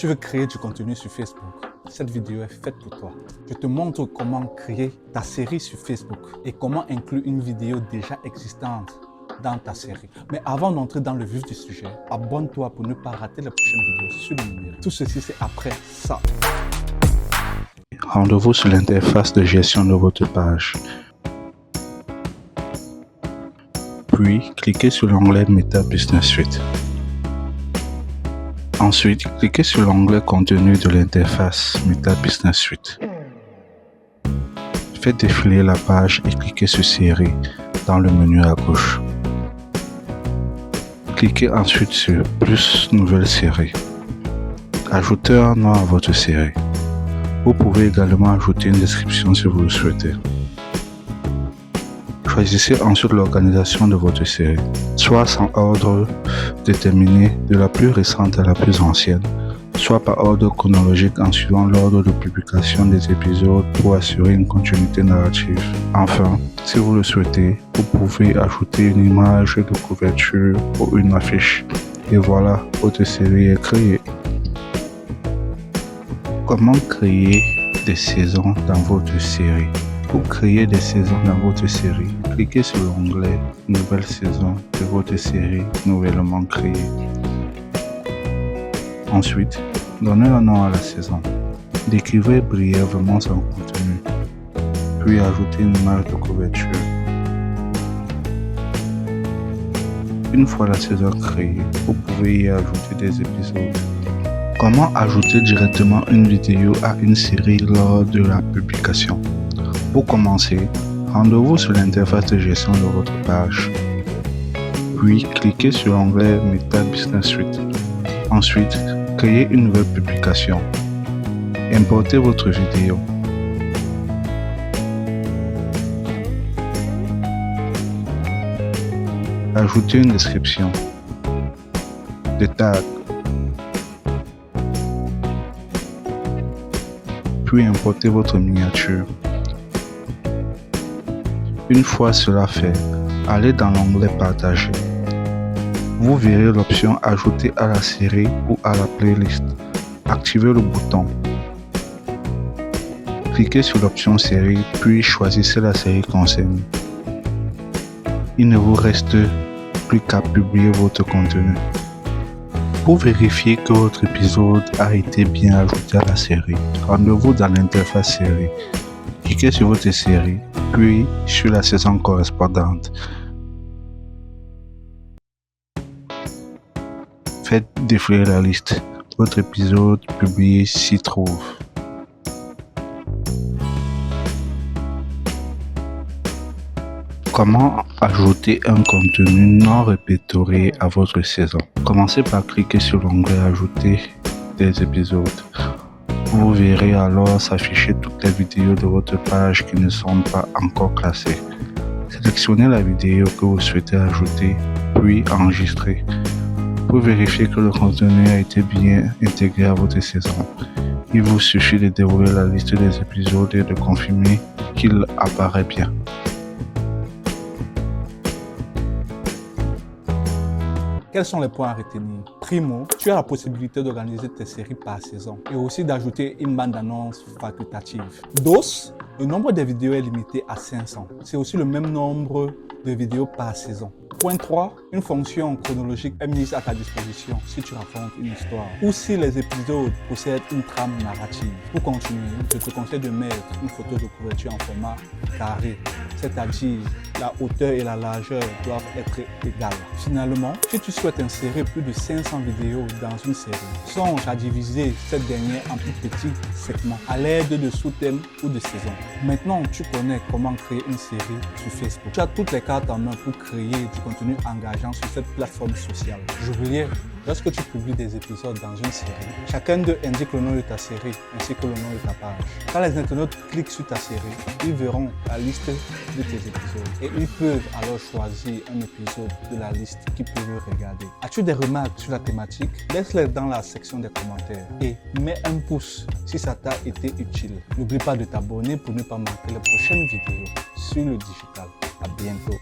Tu veux créer du contenu sur Facebook? Cette vidéo est faite pour toi. Je te montre comment créer ta série sur Facebook et comment inclure une vidéo déjà existante dans ta série. Mais avant d'entrer dans le vif du sujet, abonne-toi pour ne pas rater les prochaines vidéos sur le numérique. Tout ceci, c'est après ça. Rendez-vous sur l'interface de gestion de votre page. Puis, cliquez sur l'onglet Meta Business Suite. Ensuite, cliquez sur l'onglet Contenu de l'interface Meta Business Suite. Faites défiler la page et cliquez sur Série dans le menu à gauche. Cliquez ensuite sur Plus Nouvelle série. Ajoutez un nom à votre série. Vous pouvez également ajouter une description si vous le souhaitez. Choisissez ensuite l'organisation de votre série, soit sans ordre déterminé de la plus récente à la plus ancienne, soit par ordre chronologique en suivant l'ordre de publication des épisodes pour assurer une continuité narrative. Enfin, si vous le souhaitez, vous pouvez ajouter une image de couverture ou une affiche. Et voilà, votre série est créée. Comment créer des saisons dans votre série? Pour créer des saisons dans votre série, cliquez sur l'onglet Nouvelle saison de votre série nouvellement créée. Ensuite, donnez un nom à la saison. Décrivez brièvement son contenu, puis ajoutez une image de couverture. Une fois la saison créée, vous pouvez y ajouter des épisodes. Comment ajouter directement une vidéo à une série lors de la publication? Pour commencer, rendez-vous sur l'interface de gestion de votre page. Puis, cliquez sur l'onglet Meta Business Suite. Ensuite, créez une nouvelle publication. Importez votre vidéo. Ajoutez une description, des tags, puis importez votre miniature. Une fois cela fait, allez dans l'onglet Partager. Vous verrez l'option Ajouter à la série ou à la playlist. Activez le bouton. Cliquez sur l'option Série, puis choisissez la série concernée. Il ne vous reste plus qu'à publier votre contenu. Pour vérifier que votre épisode a été bien ajouté à la série, rendez-vous dans l'interface série. Cliquez sur votre série, puis sur la saison correspondante. Faites défiler la liste. Votre épisode publié s'y trouve. Comment ajouter un contenu non répertorié à votre saison? Commencez par cliquer sur l'onglet Ajouter des épisodes. Vous verrez alors s'afficher toutes les vidéos de votre page qui ne sont pas encore classées. Sélectionnez la vidéo que vous souhaitez ajouter, puis enregistrez. Pour vérifier que le contenu a été bien intégré à votre saison, il vous suffit de dérouler la liste des épisodes et de confirmer qu'il apparaît bien. Quels sont les points à retenir? Primo, tu as la possibilité d'organiser tes séries par saison et aussi d'ajouter une bande-annonce facultative. Dos, le nombre de vidéos est limité à 500. C'est aussi le même nombre de vidéos par saison. Point 3, une fonction chronologique est mise à ta disposition si tu racontes une histoire ou si les épisodes possèdent une trame narrative. Pour continuer, je te conseille de mettre une photo de couverture en format carré, c'est-à-dire la hauteur et la largeur doivent être égales. Finalement, si tu souhaites insérer plus de 500 vidéos dans une série, songe à diviser cette dernière en plus petits segments à l'aide de sous-thèmes ou de saisons. Maintenant, tu connais comment créer une série sur Facebook. Tu as toutes les cartes en main pour créer du contenu engageant sur cette plateforme sociale. J'oubliais, lorsque tu publies des épisodes dans une série, chacun d'eux indique le nom de ta série ainsi que le nom de ta page. Quand les internautes cliquent sur ta série, ils verront la liste de tes épisodes et ils peuvent alors choisir un épisode de la liste qu'ils peuvent regarder. As-tu des remarques sur la thématique? Laisse-les dans la section des commentaires et mets un pouce si ça t'a été utile. N'oublie pas de t'abonner pour ne pas manquer les prochaines vidéos sur le digital. À bientôt.